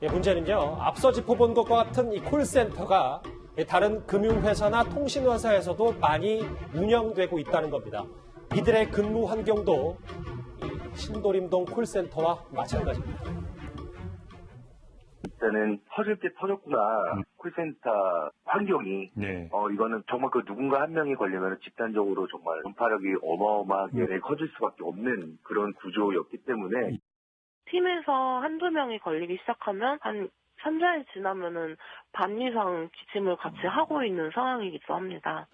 문제는요, 앞서 짚어본 것과 같은 이 콜센터가 다른 금융회사나 통신회사에서도 많이 운영되고 있다는 겁니다. 이들의 근무 환경도 신도림동 콜센터와 마찬가지입니다. 일단은 터질 때 터졌구나. 콜센터 환경이 이거는 정말 그 누군가 한 명이 걸리면 집단적으로 정말 전파력이 어마어마하게 커질 수밖에 없는 그런 구조였기 때문에 팀에서 한두 명이 걸리기 시작하면 한 3, 4일 지나면은 반 이상 기침을 같이 하고 있는 상황이기도 합니다.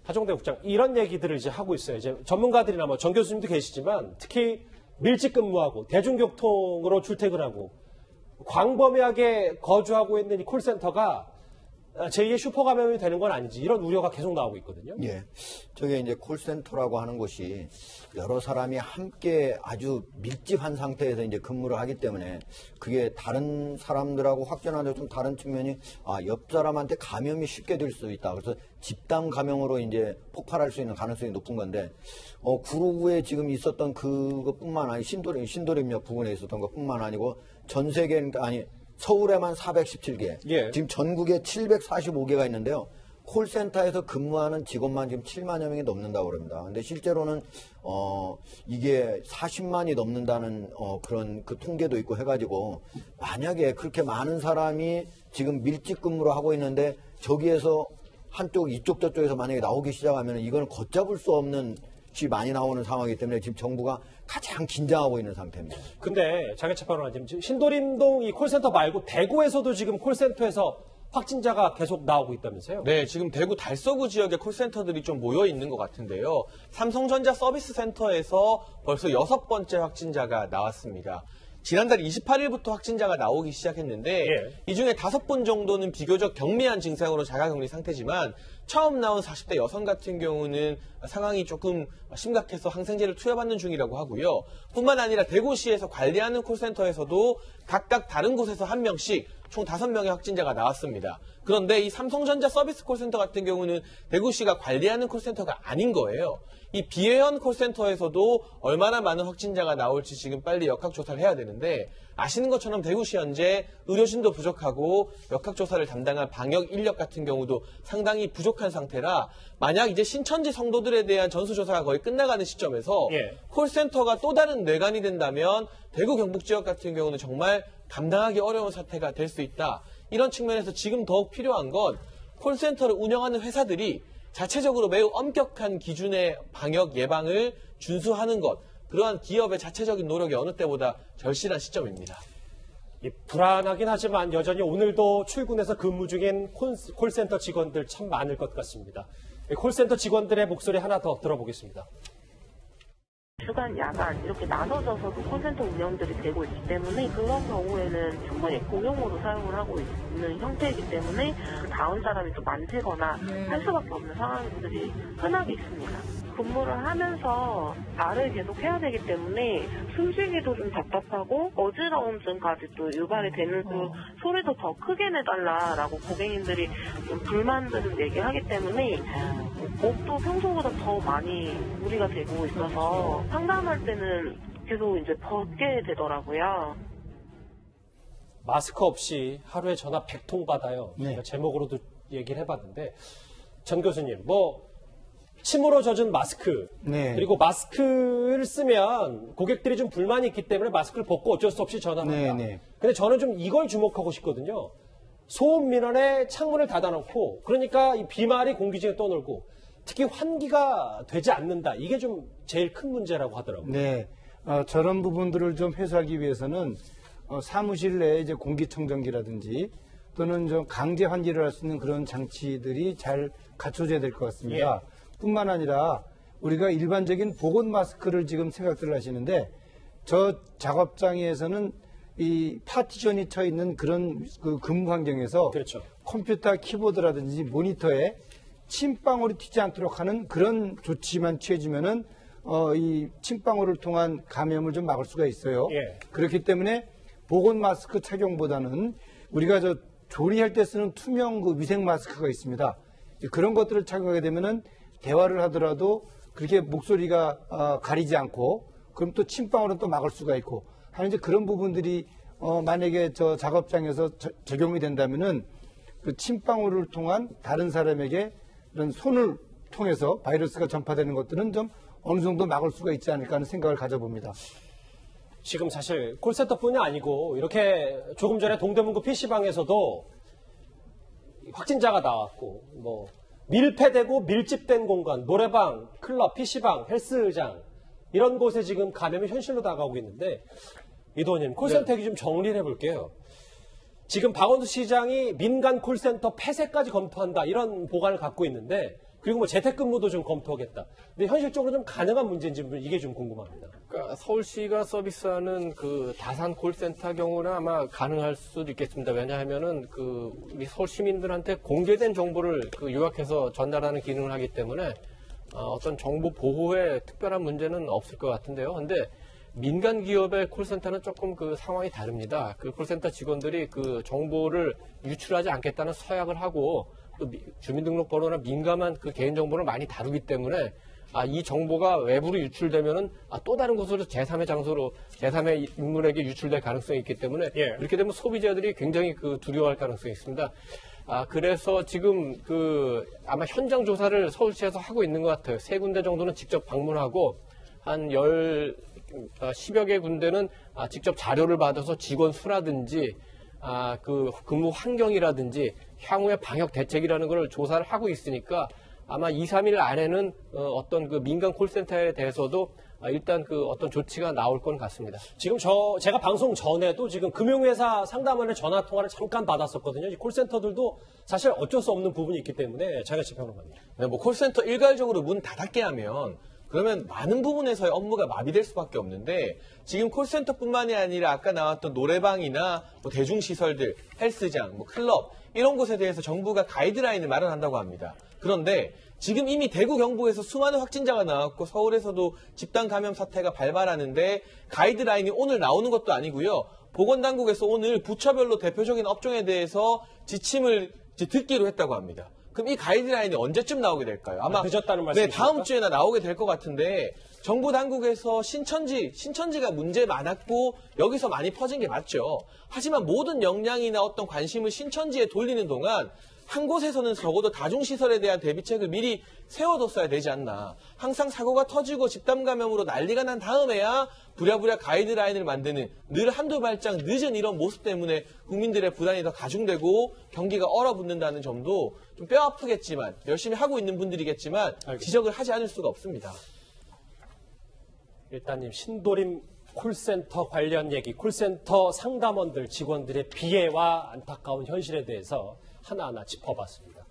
하종대 국장, 이런 얘기들을 이제 하고 있어요. 이제 전문가들이나 정 교수님도 계시지만 특히 밀집 근무하고 대중교통으로 출퇴근하고 광범위하게 거주하고 있는 이 콜센터가 제2의 슈퍼 감염이 되는 건 아닌지 이런 우려가 계속 나오고 있거든요. 예. 저게 이제 콜센터라고 하는 것이 여러 사람이 함께 아주 밀집한 상태에서 이제 근무를 하기 때문에 그게 다른 사람들하고 확전하는데 좀 다른 측면이 옆 사람한테 감염이 쉽게 될 수 있다. 그래서 집단 감염으로 이제 폭발할 수 있는 가능성이 높은 건데 구로구에 지금 있었던 그것뿐만 아니 신도림역 부근에 있었던 것뿐만 아니고 전 세계 서울에만 417개, 지금 전국에 745개가 있는데요. 콜센터에서 근무하는 직원만 지금 7만여 명이 넘는다고 그럽니다. 근데 실제로는 이게 40만이 넘는다는 그런 그 통계도 있고 해가지고 만약에 그렇게 많은 사람이 지금 밀집 근무를 하고 있는데 저기에서 한쪽 이쪽 저쪽에서 만약에 나오기 시작하면 이거는 걷잡을 수 없는 많이 나오는 상황이기 때문에 지금 정부가 가장 긴장하고 있는 상태입니다. 근데 장혜철 변호사님, 지금 신도림동 이 콜센터 말고 대구에서도 지금 콜센터에서 확진자가 계속 나오고 있다면서요? 네, 지금 대구 달서구 지역에 콜센터들이 좀 모여 있는 것 같은데요. 삼성전자 서비스 센터에서 벌써 6번째 확진자가 나왔습니다. 지난달 28일부터 확진자가 나오기 시작했는데 이 중에 5분 정도는 비교적 경미한 증상으로 자가격리 상태지만 처음 나온 40대 여성 같은 경우는 상황이 조금 심각해서 항생제를 투여받는 중이라고 하고요. 뿐만 아니라 대구시에서 관리하는 콜센터에서도 각각 다른 곳에서 한 명씩 총 5명의 확진자가 나왔습니다. 그런데 이 삼성전자 서비스 콜센터 같은 경우는 대구시가 관리하는 콜센터가 아닌 거예요. 이 비회원 콜센터에서도 얼마나 많은 확진자가 나올지 지금 빨리 역학조사를 해야 되는데 아시는 것처럼 대구시 현재 의료진도 부족하고 역학조사를 담당한 방역 인력 같은 경우도 상당히 부족한 상태라 만약 이제 신천지 성도들에 대한 전수조사가 거의 끝나가는 시점에서 콜센터가 또 다른 뇌관이 된다면 대구 경북 지역 같은 경우는 정말 감당하기 어려운 사태가 될 수 있다. 이런 측면에서 지금 더욱 필요한 건 콜센터를 운영하는 회사들이 자체적으로 매우 엄격한 기준의 방역 예방을 준수하는 것, 그러한 기업의 자체적인 노력이 어느 때보다 절실한 시점입니다. 불안하긴 하지만 여전히 오늘도 출근해서 근무 중인 콜센터 직원들 참 많을 것 같습니다. 콜센터 직원들의 목소리 하나 더 들어보겠습니다. 주간, 야간 이렇게 나눠져서도 콜센터 운영들이 되고 있기 때문에 그런 경우에는 충분히 공용으로 사용을 하고 있는 형태이기 때문에 다운 사람이 좀 많거나 할 수밖에 없는 상황들이 흔하게 있습니다. 근무를 하면서 말을 계속 해야 되기 때문에 숨쉬기도 좀 답답하고 어지러움증까지 또 유발이 되는 소리도 더 크게 내달라라고 고객님들이 좀 불만들을 얘기하기 때문에 목도 평소보다 더 많이 무리가 되고 있어서 상담할 때는 계속 이제 벗게 되더라고요. 마스크 없이 하루에 전화 100통 받아요. 제목으로도 얘기를 해봤는데 전 교수님, 침으로 젖은 마스크 그리고 마스크를 쓰면 고객들이 좀 불만이 있기 때문에 마스크를 벗고 어쩔 수 없이 전화를 한다. 근데 저는 좀 이걸 주목하고 싶거든요. 소음 민원에 창문을 닫아놓고 그러니까 이 비말이 공기 중에 떠놀고 특히 환기가 되지 않는다. 이게 좀 제일 큰 문제라고 하더라고요. 네, 저런 부분들을 좀 해소하기 위해서는 사무실 내에 이제 공기청정기라든지 또는 좀 강제 환기를 할 수 있는 그런 장치들이 잘 갖춰져야 될 것 같습니다. 뿐만 아니라 우리가 일반적인 보건 마스크를 지금 생각들 하시는데 저 작업장에서는 이 파티션이 쳐 있는 그런 그 근무 환경에서 컴퓨터 키보드라든지 모니터에 침방울이 튀지 않도록 하는 그런 조치만 취해지면은 이 침방울을 통한 감염을 좀 막을 수가 있어요. 그렇기 때문에 보건 마스크 착용보다는 우리가 저 조리할 때 쓰는 투명 그 위생 마스크가 있습니다. 그런 것들을 착용하게 되면은 대화를 하더라도 그렇게 목소리가 가리지 않고 그럼 또 침방울은 또 막을 수가 있고 하는 이제 그런 부분들이 만약에 저 작업장에서 적용이 된다면은 그 침방울을 통한 다른 사람에게 이런 손을 통해서 바이러스가 전파되는 것들은 좀 어느 정도 막을 수가 있지 않을까 하는 생각을 가져봅니다. 지금 사실 콜센터뿐이 아니고 이렇게 조금 전에 동대문구 PC방에서도 확진자가 나왔고 뭐 밀폐되고 밀집된 공간, 노래방, 클럽, PC방, 헬스장 이런 곳에 지금 감염이 현실로 다가오고 있는데 이도원님 콜센터 얘기 좀 정리를 해볼게요. 지금 박원순 시장이 민간 콜센터 폐쇄까지 검토한다 이런 보관을 갖고 있는데 그리고 뭐 재택근무도 좀 검토하겠다. 근데 현실적으로 좀 가능한 문제인지 이게 좀 궁금합니다. 그러니까 서울시가 서비스하는 그 다산 콜센터 경우는 아마 가능할 수도 있겠습니다. 왜냐하면은 그 우리 서울 시민들한테 공개된 정보를 그 요약해서 전달하는 기능을 하기 때문에 어떤 정보 보호에 특별한 문제는 없을 것 같은데요. 근데 민간 기업의 콜센터는 조금 그 상황이 다릅니다. 그 콜센터 직원들이 그 정보를 유출하지 않겠다는 서약을 하고 또 주민등록번호나 민감한 그 개인정보를 많이 다루기 때문에 이 정보가 외부로 유출되면은 또 다른 곳으로 제3의 장소로 제3의 인물에게 유출될 가능성이 있기 때문에 이렇게 되면 소비자들이 굉장히 그 두려워할 가능성이 있습니다. 그래서 지금 그 아마 현장 조사를 서울시에서 하고 있는 것 같아요. 3군데 정도는 직접 방문하고 한 10여 개 군데는 직접 자료를 받아서 직원 수라든지 그 근무 환경이라든지 향후의 방역 대책이라는 걸 조사를 하고 있으니까 아마 2, 3일 안에는 어떤 그 민간 콜센터에 대해서도 일단 그 어떤 조치가 나올 건 같습니다. 지금 제가 방송 전에도 지금 금융회사 상담원의 전화 통화를 잠깐 받았었거든요. 이 콜센터들도 사실 어쩔 수 없는 부분이 있기 때문에 자가치 평론가님. 네, 뭐 콜센터 일괄적으로 문 닫게 하면 그러면 많은 부분에서의 업무가 마비될 수밖에 없는데 지금 콜센터뿐만이 아니라 아까 나왔던 노래방이나 뭐 대중시설들, 헬스장, 뭐 클럽 이런 곳에 대해서 정부가 가이드라인을 마련한다고 합니다. 그런데 지금 이미 대구 경북에서 수많은 확진자가 나왔고 서울에서도 집단 감염 사태가 발발하는데 가이드라인이 오늘 나오는 것도 아니고요. 보건당국에서 오늘 부처별로 대표적인 업종에 대해서 지침을 듣기로 했다고 합니다. 그럼 이 가이드라인이 언제쯤 나오게 될까요? 아마 늦었다는 네, 말씀이십니까? 다음 주에나 나오게 될 것 같은데 정부 당국에서 신천지가 문제 많았고 여기서 많이 퍼진 게 맞죠. 하지만 모든 역량이나 어떤 관심을 신천지에 돌리는 동안 한 곳에서는 적어도 다중시설에 대한 대비책을 미리 세워뒀어야 되지 않나. 항상 사고가 터지고 집단 감염으로 난리가 난 다음에야 부랴부랴 가이드라인을 만드는 늘 한두 발짝 늦은 이런 모습 때문에 국민들의 부담이 더 가중되고 경기가 얼어붙는다는 점도 좀 뼈 아프겠지만 열심히 하고 있는 분들이겠지만 지적을 하지 않을 수가 없습니다. 일단님 신도림 콜센터 관련 얘기, 콜센터 상담원들 직원들의 비애와 안타까운 현실에 대해서 하나하나 짚어봤습니다.